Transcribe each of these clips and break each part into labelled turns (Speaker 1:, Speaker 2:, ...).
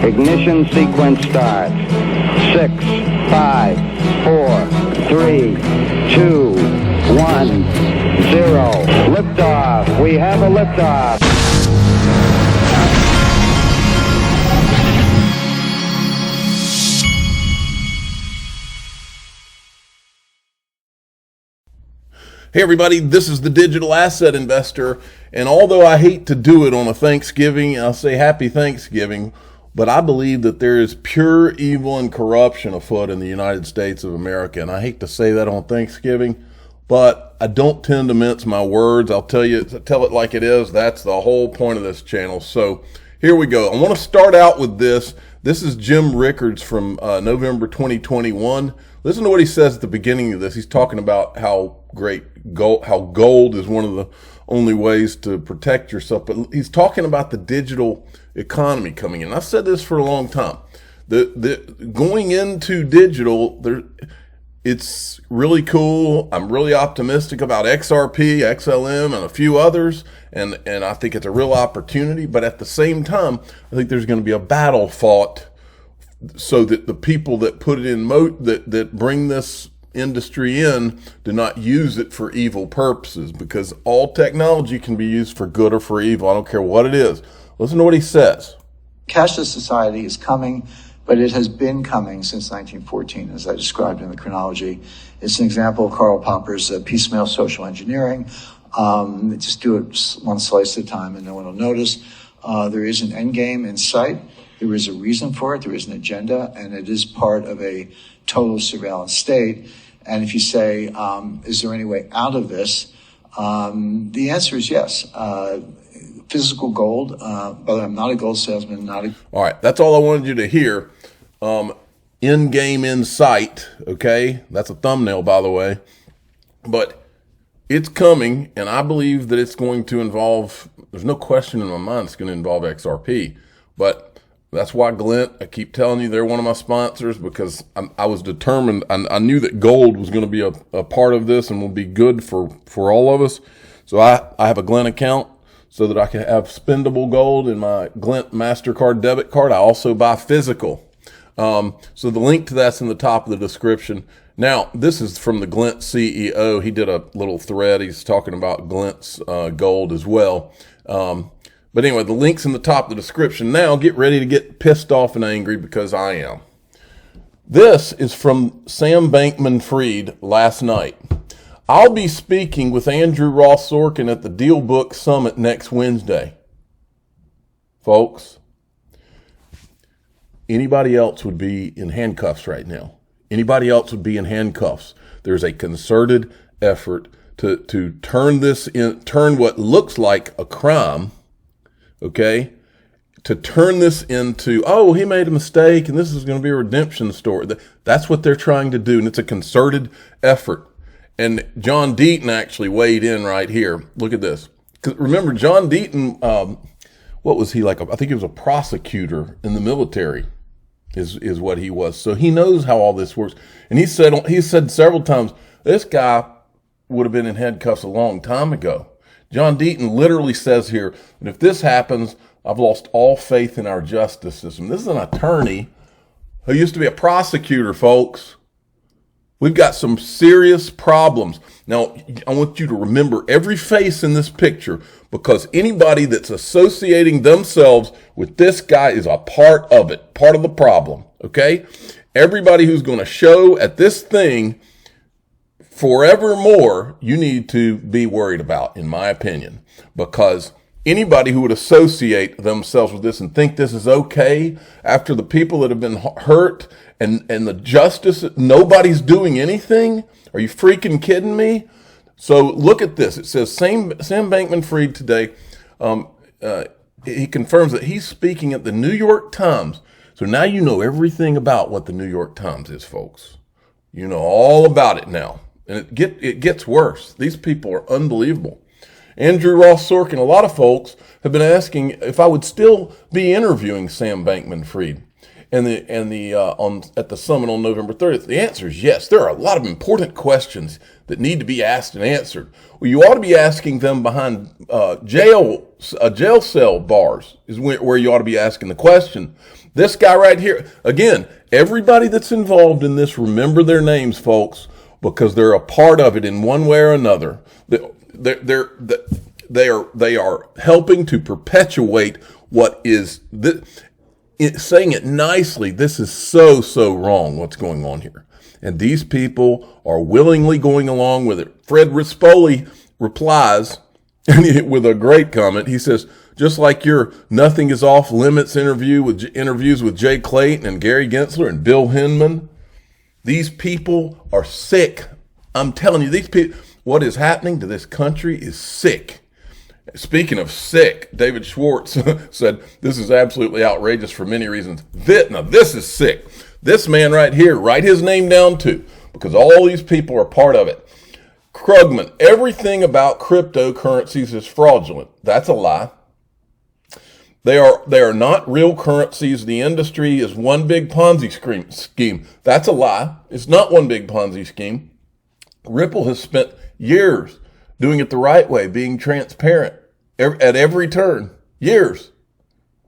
Speaker 1: Ignition sequence starts. 6, 5, 4, 3, 2, 1, 0. Liftoff. We have a liftoff.
Speaker 2: Hey everybody, this is the Digital Asset Investor, and although I hate to do it on a Thanksgiving, I'll say happy Thanksgiving, but I believe that there is pure evil and corruption afoot in the United States of America, and I hate to say that on Thanksgiving, but I don't tend to mince my words. I'll tell it like it is. That's the whole point of this channel. So here we go. I want to start out with this. This is Jim Rickards from November 2021. Listen to what he says at the beginning of this. He's talking about how gold is one of the only ways to protect yourself. But he's talking about the digital economy coming in. I've said this for a long time. The going into digital, it's really cool. I'm really optimistic about XRP, XLM, and a few others, and I think it's a real opportunity. But at the same time, I think there's going to be a battle fought so that the people that put it in that bring this industry in do not use it for evil purposes, because all technology can be used for good or for evil. I don't care what it is. Listen to what he says.
Speaker 3: Cashless society is coming, but it has been coming since 1914, as I described in the chronology. It's an example of Karl Popper's piecemeal social engineering. Just do it one slice at a time and no one will notice. There is an end game in sight. There is a reason for it. There is an agenda, and it is part of a total surveillance state. And if you say, is there any way out of this? The answer is yes. Physical gold, but I'm not a gold salesman,
Speaker 2: All right, that's all I wanted you to hear. In game, in sight, okay? That's a thumbnail, by the way. But it's coming, and I believe that it's going to involve, there's no question in my mind it's going to involve XRP. But that's why Glint, I keep telling you, they're one of my sponsors, because I was determined. I knew that gold was going to be a part of this and will be good for all of us. So I have a Glint account so that I can have spendable gold in my Glint MasterCard debit card. I also buy physical. So the link to that's in the top of the description. Now, this is from the Glint CEO. He did a little thread. He's talking about Glint's gold as well. But anyway, the link's in the top of the description. Now, get ready to get pissed off and angry, because I am. This is from Sam Bankman-Fried last night. I'll be speaking with Andrew Ross Sorkin at the Deal Book Summit next Wednesday. Folks, anybody else would be in handcuffs right now. Anybody else would be in handcuffs. There's a concerted effort to turn what looks like a crime, okay, to turn this into, oh, he made a mistake and this is going to be a redemption story. That's what they're trying to do, and it's a concerted effort. And John Deaton actually weighed in right here. Look at this. 'Cause remember, John Deaton, what was he like? I think he was a prosecutor in the military is what he was. So he knows how all this works. And he said several times, this guy would have been in handcuffs a long time ago. John Deaton literally says here that if this happens, I've lost all faith in our justice system. This is an attorney who used to be a prosecutor, folks. We've got some serious problems. Now, I want you to remember every face in this picture, because anybody that's associating themselves with this guy is a part of it, part of the problem, okay? Everybody who's going to show at this thing forevermore, you need to be worried about, in my opinion, because anybody who would associate themselves with this and think this is okay after the people that have been hurt and the justice, nobody's doing anything. Are you freaking kidding me? So look at this. It says Sam Bankman-Fried today, he confirms that he's speaking at the New York Times. So now you know everything about what the New York Times is, folks. You know all about it now. And it gets worse. These people are unbelievable. Andrew Ross Sorkin, a lot of folks have been asking if I would still be interviewing Sam Bankman-Fried. at the summit on November 30th? The answer is yes. There are a lot of important questions that need to be asked and answered. Well, you ought to be asking them behind jail cell bars is where you ought to be asking the question. This guy right here, again, everybody that's involved in this, remember their names, folks, because they're a part of it in one way or another. They are helping to perpetuate what is saying it nicely. This is so wrong what's going on here. And these people are willingly going along with it. Fred Rispoli replies with a great comment. He says, just like your nothing is off limits interviews with Jay Clayton and Gary Gensler and Bill Hinman, these people are sick. I'm telling you, these people, what is happening to this country is sick. Speaking of sick, David Schwartz said, this is absolutely outrageous for many reasons. Now, this is sick. This man right here, write his name down too, because all these people are part of it. Krugman, everything about cryptocurrencies is fraudulent. That's a lie. They are not real currencies. The industry is one big Ponzi scheme. That's a lie. It's not one big Ponzi scheme. Ripple has spent years doing it the right way, being transparent at every turn. Years.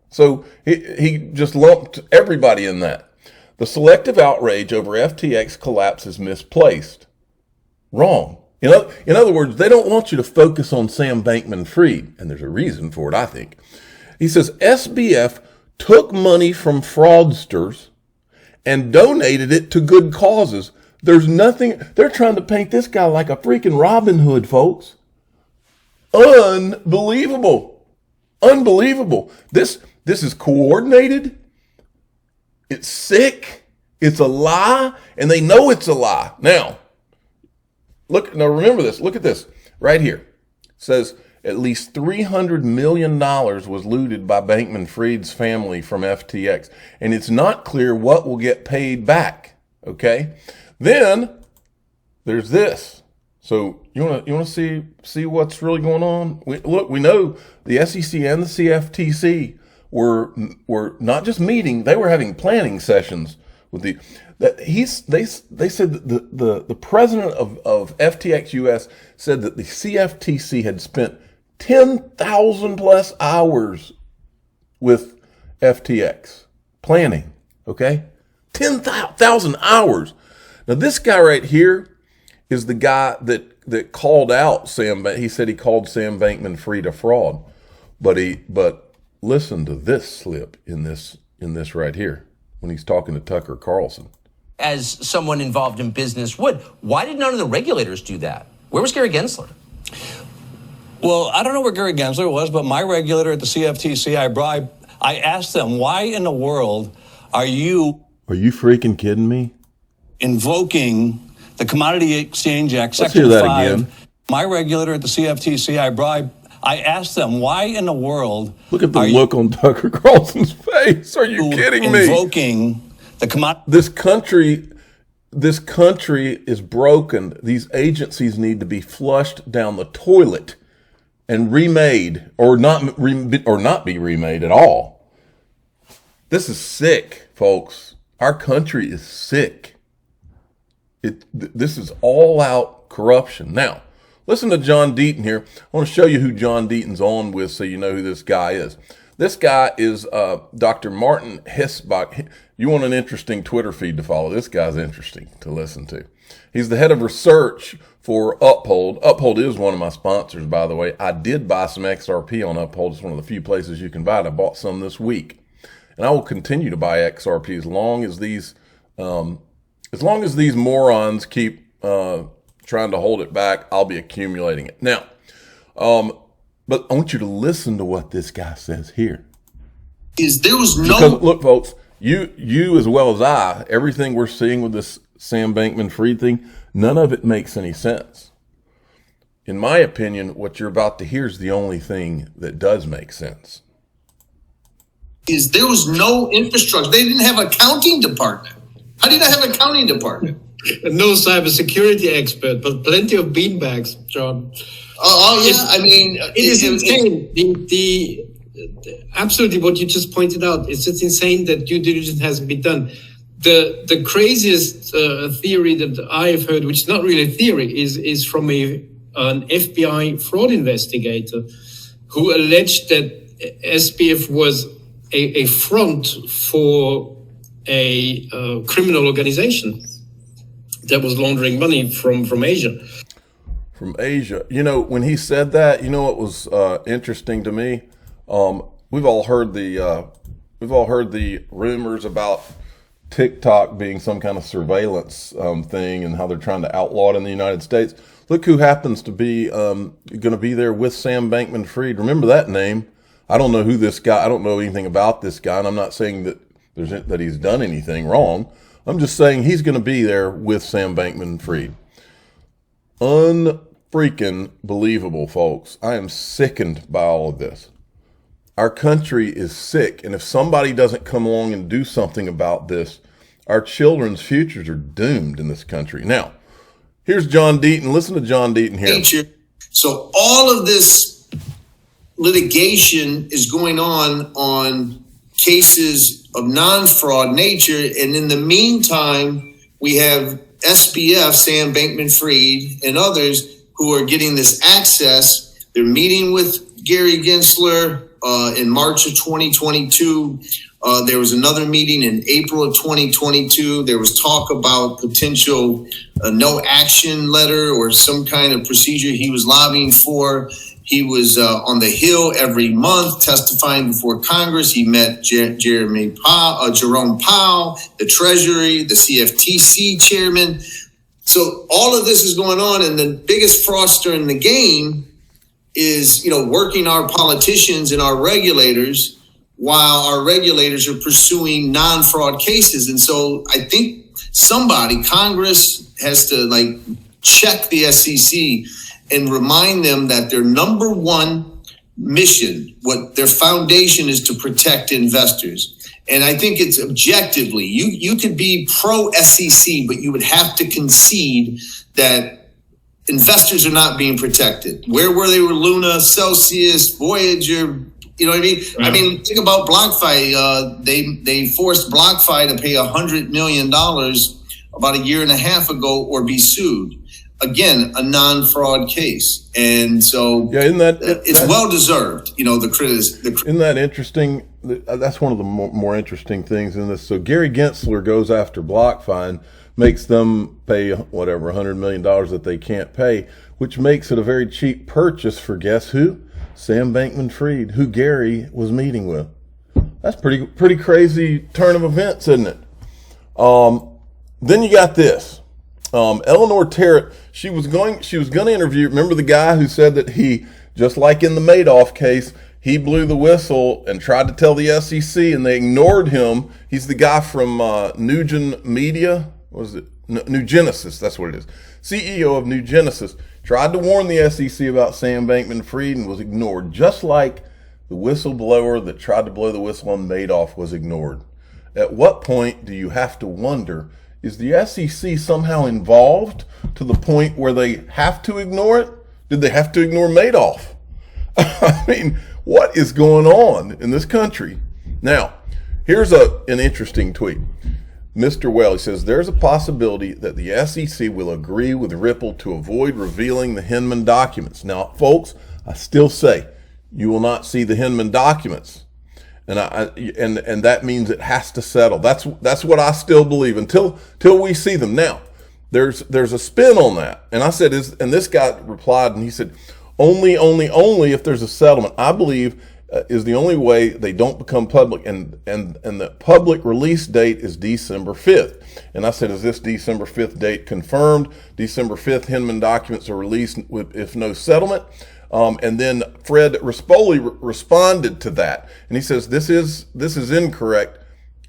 Speaker 2: So he just lumped everybody in that. The selective outrage over FTX collapse is misplaced. Wrong. In other words, they don't want you to focus on Sam Bankman-Fried, and there's a reason for it, I think. He says SBF took money from fraudsters and donated it to good causes. There's nothing, they're trying to paint this guy like a freaking Robin Hood, folks. Unbelievable. Unbelievable. This is coordinated. It's sick. It's a lie, and they know it's a lie. Now remember this. Look at this right here. It says at least $300 million was looted by Bankman-Fried's family from FTX, and it's not clear what will get paid back. Okay. Then there's this. So you want to see what's really going on? We know the SEC and the CFTC were not just meeting; they were having planning sessions with they said that the president of FTX US said that the CFTC had spent 10,000 plus hours with FTX planning. Okay, 10,000 hours. Now this guy right here is the guy that called out Sam. He said he called Sam Bankman-Fried a fraud, but listen to this slip in this right here when he's talking to Tucker Carlson.
Speaker 4: As someone involved in business would, why did none of the regulators do that? Where was Gary Gensler?
Speaker 5: Well, I don't know where Gary Gensler was, but my regulator at the CFTC, I asked them, why in the world are you
Speaker 2: freaking kidding me?
Speaker 5: Invoking the Commodity Exchange Act,
Speaker 2: Let's
Speaker 5: Section
Speaker 2: hear that
Speaker 5: 5.
Speaker 2: again.
Speaker 5: My regulator at the CFTC, I asked them, why in the world
Speaker 2: look at the look on Tucker Carlson's face. Are you kidding me?
Speaker 5: Invoking the commodity.
Speaker 2: This country is broken. These agencies need to be flushed down the toilet and remade, or not be remade at all. This is sick, folks. Our country is sick. This is all out corruption. Now, listen to John Deaton here. I want to show you who John Deaton's on with so you know who this guy is. This guy is Dr. Martin Hessbach. You want an interesting Twitter feed to follow. This guy's interesting to listen to. He's the head of research for Uphold. Uphold is one of my sponsors, by the way. I did buy some XRP on Uphold. It's one of the few places you can buy it. I bought some this week. And I will continue to buy XRP as long as these morons keep trying to hold it back. I'll be accumulating it. Now, but I want you to listen to what this guy says here. Because, look, folks, you as well as I, everything we're seeing with this Sam Bankman-Fried thing, none of it makes any sense. In my opinion, what you're about to hear is the only thing that does make sense.
Speaker 6: There was no infrastructure. They didn't have an accounting department. How do you not have an accounting department?
Speaker 7: No cybersecurity expert, but plenty of beanbags, John.
Speaker 6: Oh yeah, I mean,
Speaker 7: it is insane. The absolutely what you just pointed out. It's just insane that due diligence hasn't been done. The craziest theory that I've heard, which is not really a theory, is from an FBI fraud investigator who alleged that SBF was a front for a criminal organization that was laundering money from Asia.
Speaker 2: From Asia. You know, when he said that, you know what was interesting to me? We've all heard the rumors about TikTok being some kind of surveillance thing and how they're trying to outlaw it in the United States. Look who happens to be going to be there with Sam Bankman-Fried. Remember that name? I don't know who this guy. I don't know anything about this guy, and I'm not saying that he's done anything wrong. I'm just saying he's going to be there with Sam Bankman-Fried. Unfreaking believable, folks. I am sickened by all of this. Our country is sick, and if somebody doesn't come along and do something about this, our children's futures are doomed in this country. Now, here's John Deaton. Listen to John Deaton here.
Speaker 6: So all of this litigation is going on cases of non-fraud nature, and in the meantime, we have SBF, Sam Bankman-Fried, and others who are getting this access. They're meeting with Gary Gensler in March of 2022. There was another meeting in April of 2022. There was talk about potential no action letter or some kind of procedure he was lobbying for. He was on the Hill every month testifying before Congress. He met Jerome Powell, the Treasury, the CFTC chairman. So all of this is going on, and the biggest fraudster in the game is, working our politicians and our regulators while our regulators are pursuing non-fraud cases. And so I think Congress has to check the SEC and remind them that their number one mission, what their foundation is, to protect investors. And I think it's objectively, you could be pro SEC, but you would have to concede that investors are not being protected. Where were they with Luna, Celsius, Voyager? You know what I mean? Right. I mean, think about BlockFi. They forced BlockFi to pay $100 million about a year and a half ago or be sued. Again, a non-fraud case. And so it's well-deserved, the criticism.
Speaker 2: Isn't that interesting? That's one of the more interesting things in this. So Gary Gensler goes after BlockFi and makes them pay whatever, $100 million that they can't pay, which makes it a very cheap purchase for guess who? Sam Bankman-Fried, who Gary was meeting with. That's pretty crazy turn of events, isn't it? Then you got this. Eleanor Terrett, she was going to interview, remember the guy who said that he, just like in the Madoff case, he blew the whistle and tried to tell the SEC and they ignored him. He's the guy from Nugent Media. What is it? New Genesis, that's what it is. CEO of New Genesis. Tried to warn the SEC about Sam Bankman-Fried and was ignored, just like the whistleblower that tried to blow the whistle on Madoff was ignored. At what point do you have to wonder, is the SEC somehow involved to the point where they have to ignore it? Did they have to ignore Madoff? I mean, what is going on in this country? Now, here's an interesting tweet. Mr. Well, says, there's a possibility that the SEC will agree with Ripple to avoid revealing the Hinman documents. Now, folks, I still say you will not see the Hinman documents. And and that means it has to settle. That's what I still believe until we see them. Now, there's a spin on that. And I said, and this guy replied and he said, only if there's a settlement, I believe is the only way they don't become public. And the public release date is December 5th. And I said, is this December 5th date confirmed? December 5th, Hinman documents are released if no settlement. And then Fred Rispoli responded to that. And he says, this is incorrect.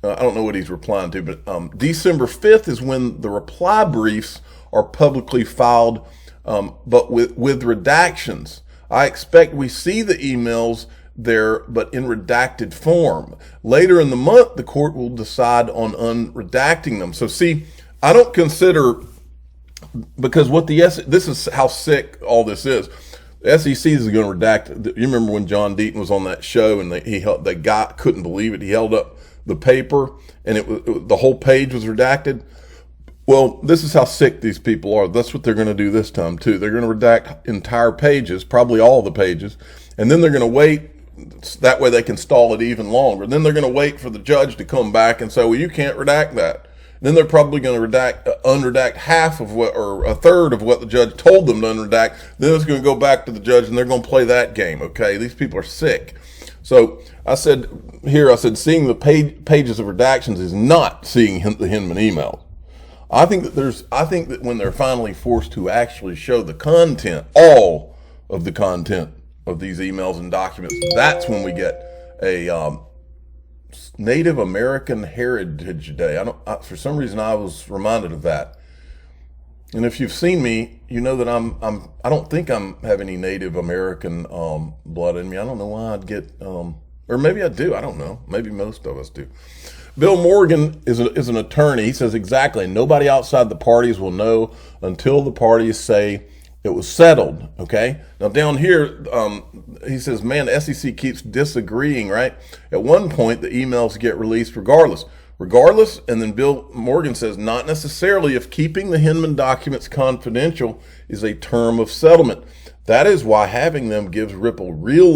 Speaker 2: I don't know what he's replying to, but December 5th is when the reply briefs are publicly filed, but with redactions. I expect we see the emails there, but in redacted form. Later in the month, the court will decide on unredacting them. So see, I don't consider, because this is how sick all this is. The SEC is going to redact. You remember when John Deaton was on that show and the guy couldn't believe it. He held up the paper and the whole page was redacted. Well, this is how sick these people are. That's what they're going to do this time too. They're going to redact entire pages, probably all the pages, and then they're going to wait. That way they can stall it even longer. Then they're going to wait for the judge to come back and say, well, you can't redact that. Then they're probably going to unredact half of what, or a third of what the judge told them to unredact. Then it's going to go back to the judge and they're going to play that game. Okay. These people are sick. So I said, seeing the pages of redactions is not seeing the Hinman emails. I think that when they're finally forced to actually show the content, all of the content of these emails and documents, that's when we get a Native American Heritage Day. For some reason I was reminded of that. And if you've seen me, you know that I don't think I have any Native American blood in me. I don't know why I'd get or maybe I do. I don't know. Maybe most of us do. Bill Morgan is an attorney. He says exactly, nobody outside the parties will know until the parties say it was settled. Okay. Now down here, he says, man, the SEC keeps disagreeing, right? At one point, the emails get released regardless. And then Bill Morgan says, not necessarily if keeping the Hinman documents confidential is a term of settlement. That is why having them gives Ripple real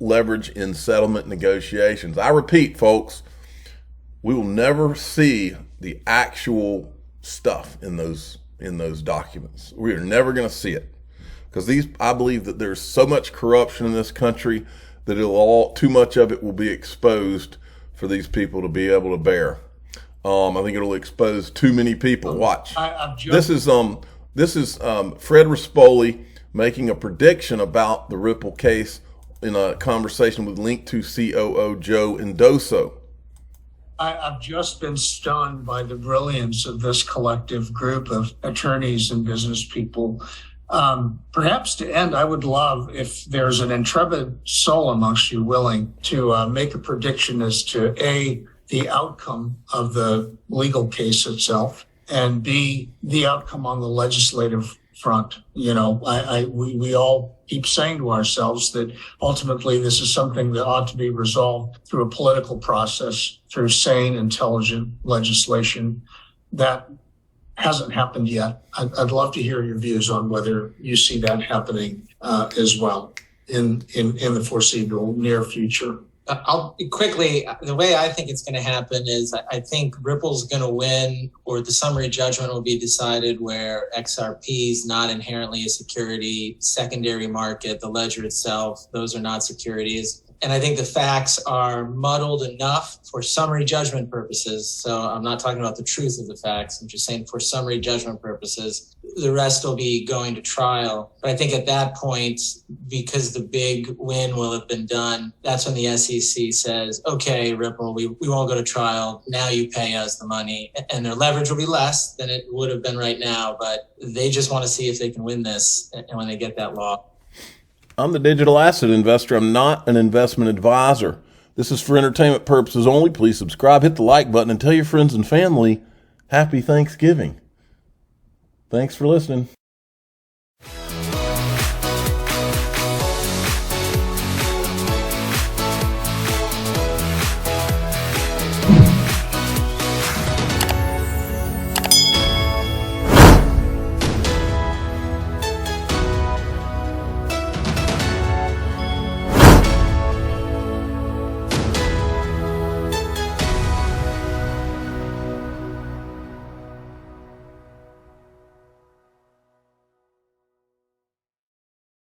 Speaker 2: leverage in settlement negotiations. I repeat, folks, we will never see the actual stuff in those documents. We are never going to see it because I believe that there's so much corruption in this country that too much of it will be exposed for these people to be able to bear. I think it'll expose too many people. Watch. This is Fred Rispoli making a prediction about the Ripple case in a conversation with Link2 COO Joe Indoso.
Speaker 8: I've just been stunned by the brilliance of this collective group of attorneys and business people. Perhaps to end, I would love if there's an intrepid soul amongst you willing to make a prediction as to A, the outcome of the legal case itself, and B, the outcome on the legislative front. You know, we all keep saying to ourselves that ultimately this is something that ought to be resolved through a political process, through sane, intelligent legislation. That hasn't happened yet. I'd love to hear your views on whether you see that happening as well in the foreseeable near future.
Speaker 9: I'll quickly, the way I think it's going to happen is I think Ripple's going to win, or the summary judgment will be decided where XRP is not inherently a security, secondary market, the ledger itself, those are not securities. And I think the facts are muddled enough for summary judgment purposes. So I'm not talking about the truth of the facts. I'm just saying for summary judgment purposes, the rest will be going to trial. But I think at that point, because the big win will have been done, that's when the SEC says, okay, Ripple, we won't go to trial. Now you pay us the money. And their leverage will be less than it would have been right now. But they just want to see if they can win this. And when they get that law.
Speaker 2: I'm the digital asset investor. I'm not an investment advisor. This is for entertainment purposes only. Please subscribe, hit the like button, and tell your friends and family happy Thanksgiving. Thanks for listening.